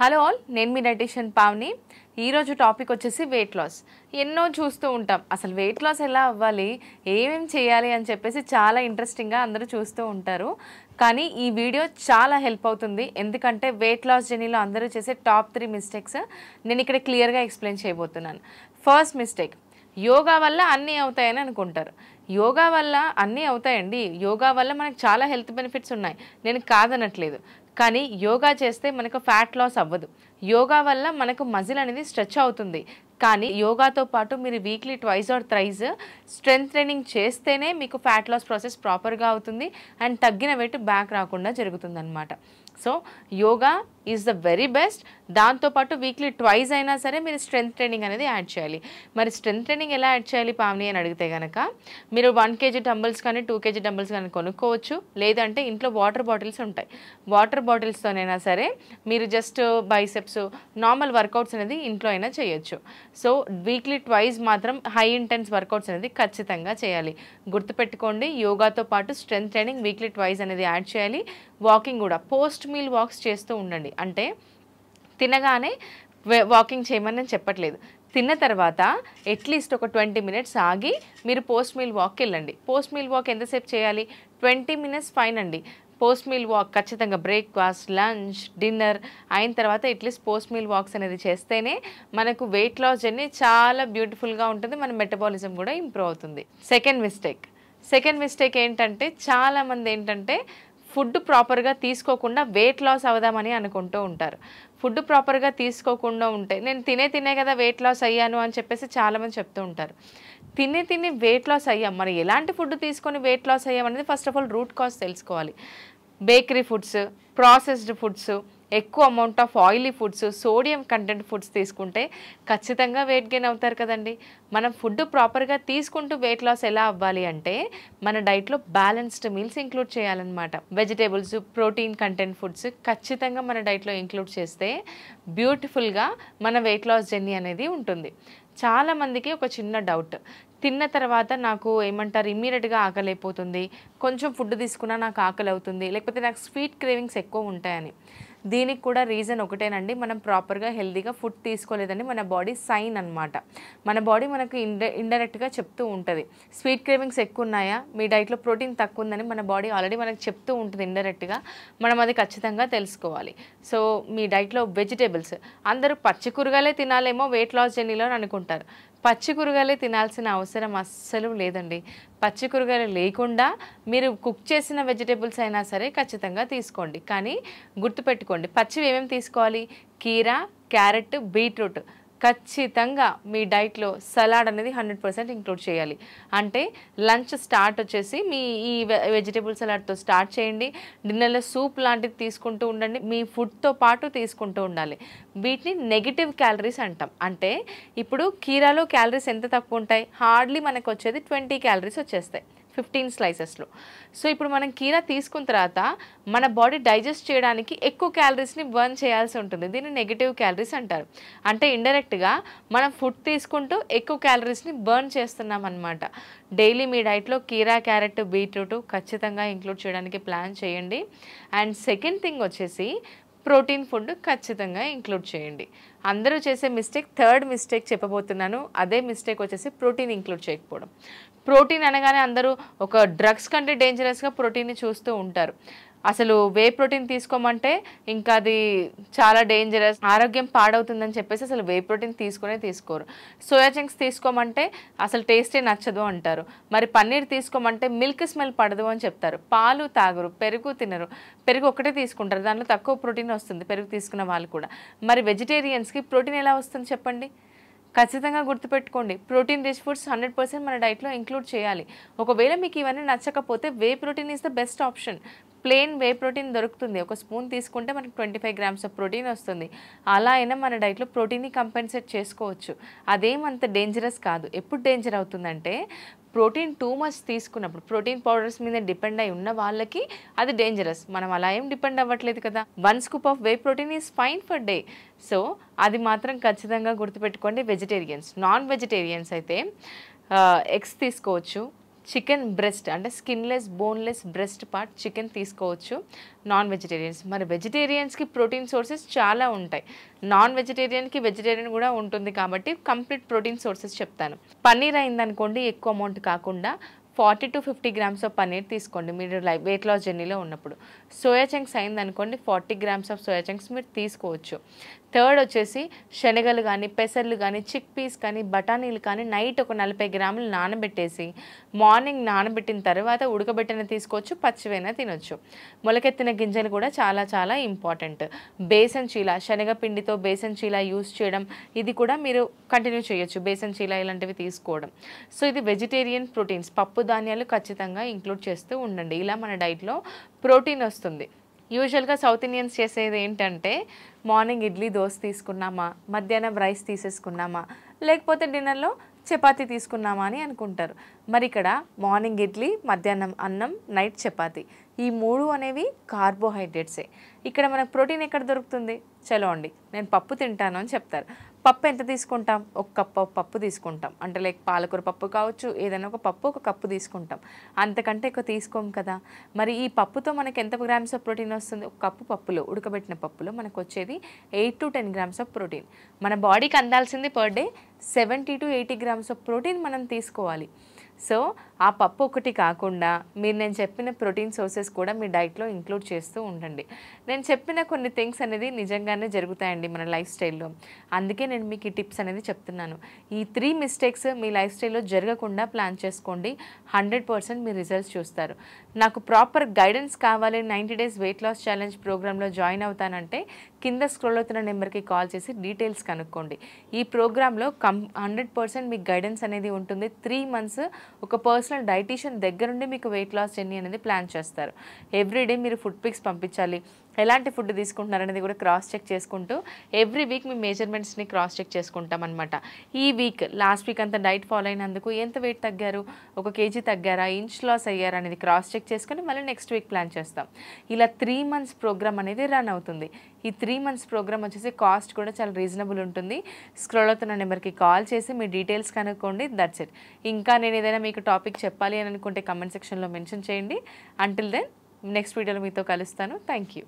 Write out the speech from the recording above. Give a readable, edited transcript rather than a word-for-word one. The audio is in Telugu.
హలో ఆల్, నేను మీ డైటీషియన్ పావని. ఈరోజు టాపిక్ వచ్చేసి వెయిట్ లాస్. ఎన్నో చూస్తూ ఉంటాం. అసలు వెయిట్ లాస్ ఎలా అవ్వాలి, ఏమేం చేయాలి అని చెప్పేసి చాలా ఇంట్రెస్టింగ్గా అందరూ చూస్తూ ఉంటారు. కానీ ఈ వీడియో చాలా హెల్ప్ అవుతుంది. ఎందుకంటే వెయిట్ లాస్ జర్నీలో అందరూ చేసే టాప్ 3 మిస్టేక్స్ నేను ఇక్కడ క్లియర్గా ఎక్స్ప్లెయిన్ చేయబోతున్నాను. ఫస్ట్ మిస్టేక్, యోగా వల్ల అన్నీ అవుతాయని అనుకుంటారు. యోగా వల్ల అన్నీ అవుతాయండి. యోగా వల్ల మనకు చాలా హెల్త్ బెనిఫిట్స్ ఉన్నాయి, నేను కాదనట్లేదు. కానీ యోగా చేస్తే మనకు ఫ్యాట్ లాస్ అవ్వదు. యోగా వల్ల మనకు మజిల్ అనేది స్ట్రెచ్ అవుతుంది. కానీ యోగాతో పాటు మీరు weekly twice or thrice strength training చేస్తేనే మీకు ఫ్యాట్ లాస్ ప్రాసెస్ ప్రాపర్గా అవుతుంది అండ్ తగ్గిన వెయిట్ బ్యాక్ రాకుండా జరుగుతుంది అనమాట. So yoga is the very best. దాంతోపాటు వీక్లీ ట్వైస్ అయినా సరే మీరు స్ట్రెంగ్త్ ట్రైనింగ్ అనేది యాడ్ చేయాలి. మరి స్ట్రెంగ్త్ ట్రైనింగ్ ఎలా యాడ్ చేయాలి పావని అని అడిగితే కనుక, మీరు 1 kg డంబుల్స్ కానీ 2 kg డంబుల్స్ కానీ కొనుక్కోవచ్చు. లేదంటే ఇంట్లో వాటర్ బాటిల్స్ ఉంటాయి, వాటర్ బాటిల్స్తోనైనా సరే మీరు జస్ట్ బైసెప్స్ నార్మల్ వర్కౌట్స్ అనేది ఇంట్లో అయినా చేయొచ్చు. సో వీక్లీ ట్వైస్ మాత్రం హై ఇంటెన్స్ వర్కౌట్స్ అనేది ఖచ్చితంగా చేయాలి. గుర్తుపెట్టుకోండి, యోగాతో పాటు స్ట్రెంగ్త్ ట్రైనింగ్ వీక్లీ ట్వైస్ అనేది యాడ్ చేయాలి. వాకింగ్ కూడా పోస్ట్ మీల్ వాక్స్ చేస్తూ ఉండండి. అంటే తినగానే వాకింగ్ చేయమని నేను చెప్పట్లేదు. తిన్న తర్వాత అట్లీస్ట్ ఒక 20 minutes ఆగి మీరు పోస్ట్ మీల్ వాక్కి వెళ్ళండి. పోస్ట్ మీల్ వాక్ ఎంతసేపు చేయాలి? 20 minutes ఫైన్ అండి. పోస్ట్ మీల్ వాక్ ఖచ్చితంగా బ్రేక్ఫాస్ట్, లంచ్, డిన్నర్ అయిన తర్వాత అట్లీస్ట్ పోస్ట్ మీల్ వాక్స్ అనేది చేస్తేనే మనకు వెయిట్ లాస్ జర్నీ చాలా బ్యూటిఫుల్గా ఉంటుంది. మన మెటబాలిజం కూడా ఇంప్రూవ్ అవుతుంది. సెకండ్ మిస్టేక్ ఏంటంటే, చాలామంది ఏంటంటే ఫుడ్ ప్రాపర్గా తీసుకోకుండా వెయిట్ లాస్ అవుదామని అనుకుంటూ ఉంటారు. ఫుడ్ ప్రాపర్గా తీసుకోకుండా ఉంటే నేను తినే కదా వెయిట్ లాస్ అయ్యాను అని చెప్పేసి చాలామంది చెప్తూ ఉంటారు. తిని వెయిట్ లాస్ అయ్యాం. మరి ఎలాంటి ఫుడ్ తీసుకొని వెయిట్ లాస్ అయ్యాం అనేది first of all root cause తెలుసుకోవాలి. బేకరీ ఫుడ్స్, ప్రాసెస్డ్ ఫుడ్స్, ఎక్కువ amount of oily foods, sodium content foods తీసుకుంటే ఖచ్చితంగా వెయిట్ గెయిన్ అవుతారు కదండి. మనం ఫుడ్ ప్రాపర్గా తీసుకుంటూ వెయిట్ లాస్ ఎలా అవ్వాలి అంటే, మన డైట్లో బ్యాలెన్స్డ్ మీల్స్ ఇంక్లూడ్ చేయాలన్నమాట. వెజిటేబుల్స్, ప్రోటీన్ కంటెంట్ ఫుడ్స్ ఖచ్చితంగా మన డైట్లో ఇంక్లూడ్ చేస్తే బ్యూటిఫుల్గా మన వెయిట్ లాస్ జర్నీ అనేది ఉంటుంది. చాలామందికి ఒక చిన్న డౌట్, తిన్న తర్వాత నాకు ఏమంటారు ఇమ్మీడియట్గా ఆకలి అయిపోతుంది, కొంచెం ఫుడ్ తీసుకున్నా నాకు ఆకలి అవుతుంది, లేకపోతే నాకు స్వీట్ క్రేవింగ్స్ ఎక్కువ ఉంటాయని. దీనికి కూడా రీజన్ ఒకటేనండి, మనం ప్రాపర్గా హెల్తీగా ఫుడ్ తీసుకోలేదని మన బాడీ సైన్ అనమాట. మన బాడీ మనకు ఇండైరెక్ట్గా చెప్తూ ఉంటుంది. స్వీట్ క్రేవింగ్స్ ఎక్కువ ఉన్నాయా, మీ డైట్లో ప్రోటీన్ తక్కువ ఉందని మన బాడీ ఆల్రెడీ మనకు చెప్తూ ఉంటుంది ఇండైరెక్ట్గా. మనం అది ఖచ్చితంగా తెలుసుకోవాలి. సో మీ డైట్లో వెజిటేబుల్స్, అందరూ పచ్చి కూరగాయలే తినాలేమో వెయిట్ లాస్ జర్నీలో అని అనుకుంటారు. పచ్చి కూరగాయలే తినాల్సిన అవసరం అస్సలు లేదండి. పచ్చి కూరగాయలు లేకుండా మీరు కుక్ చేసిన వెజిటేబుల్స్ అయినా సరే ఖచ్చితంగా తీసుకోండి. కానీ గుర్తుపెట్టుకోండి, పచ్చివి ఏమేమి తీసుకోవాలి? కీరా, క్యారెట్, బీట్రూట్ ఖచ్చితంగా మీ డైట్లో సలాడ్ అనేది 100% ఇంక్లూడ్ చేయాలి. అంటే లంచ్ స్టార్ట్ వచ్చేసి మీ ఈ వెజిటేబుల్ సలాడ్తో స్టార్ట్ చేయండి. డిన్నర్లో సూప్ లాంటిది తీసుకుంటూ ఉండండి. మీ ఫుడ్తో పాటు తీసుకుంటూ ఉండాలి. వీటిని నెగిటివ్ క్యాలరీస్ అంటాం. అంటే ఇప్పుడు కీరాలో క్యాలరీస్ ఎంత తక్కువ ఉంటాయి? హార్డ్లీ మనకు వచ్చేది 20 క్యాలరీస్ వచ్చేస్తాయి 15 స్లైసెస్లో. సో ఇప్పుడు మనం కీరా తీసుకున్న తర్వాత మన బాడీ డైజెస్ట్ చేయడానికి ఎక్కువ క్యాలరీస్ని బర్న్ చేయాల్సి ఉంటుంది. దీన్ని నెగిటివ్ క్యాలరీస్ అంటారు. అంటే ఇండైరెక్ట్గా మనం ఫుడ్ తీసుకుంటూ ఎక్కువ క్యాలరీస్ని బర్న్ చేస్తున్నాం అనమాట. డైలీ మీ డైట్లో కీరా, క్యారెట్, బీట్రూట్ ఖచ్చితంగా ఇంక్లూడ్ చేయడానికి ప్లాన్ చేయండి. అండ్ సెకండ్ థింగ్ వచ్చేసి ప్రోటీన్ ఫుడ్ ఖచ్చితంగా ఇంక్లూడ్ చేయండి. అందరూ చేసే మిస్టేక్, థర్డ్ మిస్టేక్ చెప్పబోతున్నాను. అదే మిస్టేక్ వచ్చేసి ప్రోటీన్ ఇంక్లూడ్ చేయకపోవడం. ప్రోటీన్ అనగానే అందరూ ఒక డ్రగ్స్ కంటే డేంజరస్గా ప్రోటీన్ని చూస్తూ ఉంటారు. అసలు వే ప్రోటీన్ తీసుకోమంటే ఇంకా అది చాలా డేంజరస్, ఆరోగ్యం పాడవుతుందని చెప్పేసి అసలు వే ప్రోటీన్ తీసుకోరు. సోయా చంక్స్ తీసుకోమంటే అసలు టేస్టే నచ్చదు అంటారు. మరి పన్నీర్ తీసుకోమంటే మిల్క్ స్మెల్ పడదు అని చెప్తారు. పాలు తాగరు, పెరుగు తినరు. పెరుగు ఒకటే తీసుకుంటారు, దాంట్లో తక్కువ ప్రోటీన్ వస్తుంది పెరుగు తీసుకున్న వాళ్ళు కూడా. మరి వెజిటేరియన్స్కి ప్రోటీన్ ఎలా వస్తుంది చెప్పండి? ఖచ్చితంగా గుర్తుపెట్టుకోండి, ప్రోటీన్ రిచ్ ఫుడ్స్ 100% మన డైట్లో ఇంక్లూడ్ చేయాలి. ఒకవేళ మీకు ఇవన్నీ నచ్చకపోతే whey protein is the best option. Plain whey protein దొరుకుతుంది. ఒక స్పూన్ తీసుకుంటే మనకు 25 grams ఆఫ్ ప్రోటీన్ వస్తుంది. అలా అయినా మన డైట్లో ప్రోటీన్ని కంపెన్సేట్ చేసుకోవచ్చు. అదేమంత డేంజరస్ కాదు. ఎప్పుడు డేంజర్ అవుతుందంటే, ప్రోటీన్ టూ మచ్ తీసుకున్నప్పుడు, ప్రోటీన్ పౌడర్స్ మీద డిపెండ్ అయి ఉన్న వాళ్ళకి అది డేంజరస్. మనం అలా ఏం డిపెండ్ అవ్వట్లేదు కదా. 1 scoop of whey protein is fine for day. So అది మాత్రం ఖచ్చితంగా గుర్తుపెట్టుకోండి. వెజిటేరియన్స్, నాన్ వెజిటేరియన్స్ అయితే ఎగ్స్ తీసుకోవచ్చు, చికెన్ బ్రెస్ట్ అంటే skinless boneless breast part chicken తీసుకోవచ్చు నాన్ వెజిటేరియన్స్. మరి వెజిటేరియన్స్కి ప్రోటీన్ సోర్సెస్ చాలా ఉంటాయి, నాన్ వెజిటేరియన్కి వెజిటేరియన్ కూడా ఉంటుంది కాబట్టి కంప్లీట్ ప్రోటీన్ సోర్సెస్ చెప్తాను. పన్నీర్ అయిందనుకోండి, ఎక్కువ అమౌంట్ కాకుండా 40 to 50 grams ఆఫ్ పన్నీర్ తీసుకోండి మీరు వెయిట్ లాస్ జర్నీలో ఉన్నప్పుడు. సోయా చంక్స్ అయిందనుకోండి 40 grams ఆఫ్ సోయా చంక్స్ మీరు తీసుకోవచ్చు. థర్డ్ వచ్చేసి శనగలు కానీ పెసర్లు కానీ చిక్ పీస్ కానీ బఠానీలు కానీ నైట్ ఒక 40 grams నానబెట్టేసి మార్నింగ్ నానబెట్టిన తర్వాత ఉడకబెట్టిన తీసుకోవచ్చు, పచ్చివైనా తినొచ్చు. మొలకెత్తిన గింజలు కూడా చాలా చాలా ఇంపార్టెంట్. బేసన్ చీల, శనగపిండితో బేసన్ చీల యూస్ చేయడం, ఇది కూడా మీరు కంటిన్యూ చేయొచ్చు, బేసన్ చీల ఇలాంటివి తీసుకోవడం. సో ఇది వెజిటేరియన్ ప్రోటీన్స్. పప్పు ధాన్యాలు ఖచ్చితంగా ఇంక్లూడ్ చేస్తూ ఉండండి, ఇలా మన డైట్లో ప్రోటీన్ వస్తుంది. యూజువల్గా సౌత్ ఇండియన్స్ చేసేది ఏంటంటే మార్నింగ్ ఇడ్లీ దోశ తీసుకున్నామా, మధ్యాహ్నం రైస్ తీసేసుకున్నామా, లేకపోతే డిన్నర్లో చపాతీ తీసుకున్నామా అని అనుకుంటారు. మరి ఇక్కడ మార్నింగ్ ఇడ్లీ, మధ్యాహ్నం అన్నం, నైట్ చపాతీ, ఈ మూడు అనేవి కార్బోహైడ్రేట్సే. ఇక్కడ మనకు ప్రోటీన్ ఎక్కడ దొరుకుతుంది? చలో అండి నేను పప్పు తింటాను అని చెప్తారు. పప్పు ఎంత తీసుకుంటాం? ఒక కప్పు పప్పు తీసుకుంటాం, అంటే లైక్ పాలకూర పప్పు కావచ్చు, ఏదైనా ఒక పప్పు ఒక కప్పు తీసుకుంటాం, అంతకంటే ఎక్కువ తీసుకోం కదా. మరి ఈ పప్పుతో మనకి ఎంత గ్రామ్స్ ఆఫ్ ప్రోటీన్ వస్తుంది? ఒక కప్పు పప్పులో, ఉడకబెట్టిన పప్పులో మనకు వచ్చేది 8 to 10 grams ఆఫ్ ప్రోటీన్. మన బాడీకి అందాల్సింది per day 70 to 80 grams of protein మనం తీసుకోవాలి. సో ఆ పప్పు ఒకటి కాకుండా మీరు నేను చెప్పిన ప్రోటీన్ సోర్సెస్ కూడా మీ డైట్లో ఇంక్లూడ్ చేస్తూ ఉండండి. నేను చెప్పిన కొన్ని థింగ్స్ అనేది నిజంగానే జరుగుతాయండి మన లైఫ్ స్టైల్లో, అందుకే నేను మీకు ఈ టిప్స్ అనేది చెప్తున్నాను. ఈ 3 మిస్టేక్స్ మీ లైఫ్ స్టైల్లో జరగకుండా ప్లాన్ చేసుకోండి, 100% మీ రిజల్ట్స్ చూస్తారు. నాకు ప్రాపర్ గైడెన్స్ కావాలి, 90 days వెయిట్ లాస్ ఛాలెంజ్ ప్రోగ్రాంలో జాయిన్ అవుతానంటే కింద స్క్రోల్ అవుతున్న నెంబర్కి కాల్ చేసి డీటెయిల్స్ కనుక్కోండి. ఈ ప్రోగ్రాంలో 100% మీకు గైడెన్స్ అనేది ఉంటుంది. 3 months ఒక పర్సనల్ డైటీషియన్ దగ్గరుండి మీకు వెయిట్ లాస్ జర్నీ అనేది ప్లాన్ చేస్తారు. ఎవ్రీడే మీరు ఫుడ్ పిక్స్ పంపించాలి, ఎలాంటి ఫుడ్ తీసుకుంటున్నారనేది కూడా క్రాస్ చెక్ చేసుకుంటూ ఎవ్రీ వీక్ మీ మెజర్మెంట్స్ని క్రాస్ చెక్ చేసుకుంటాం అనమాట. ఈ వీక్ లాస్ట్ వీక్ అంతా డైట్ ఫాలో అయినందుకు ఎంత వెయిట్ తగ్గారు, 1 kg తగ్గారా, ఇంచ్ లాస్ అయ్యారా అనేది క్రాస్ చెక్ చేసుకొని మళ్ళీ నెక్స్ట్ వీక్ ప్లాన్ చేస్తాం. ఇలా 3 months ప్రోగ్రామ్ అనేది రన్ అవుతుంది. ఈ 3 months ప్రోగ్రామ్ వచ్చేసి కాస్ట్ కూడా చాలా రీజనబుల్ ఉంటుంది. స్క్రోల్ అవుతున్న నెంబర్కి కాల్ చేసి మీ డీటెయిల్స్ కనుక్కోండి, దట్స్ ఇట్. ఇంకా నేను ఏదైనా మీకు టాపిక్ చెప్పాలి అని అనుకుంటే కమెంట్ సెక్షన్లో మెన్షన్ చేయండి. అంటిల్ దెన్ నెక్స్ట్ వీడియోలో మీతో కలుస్తాను. Thank you.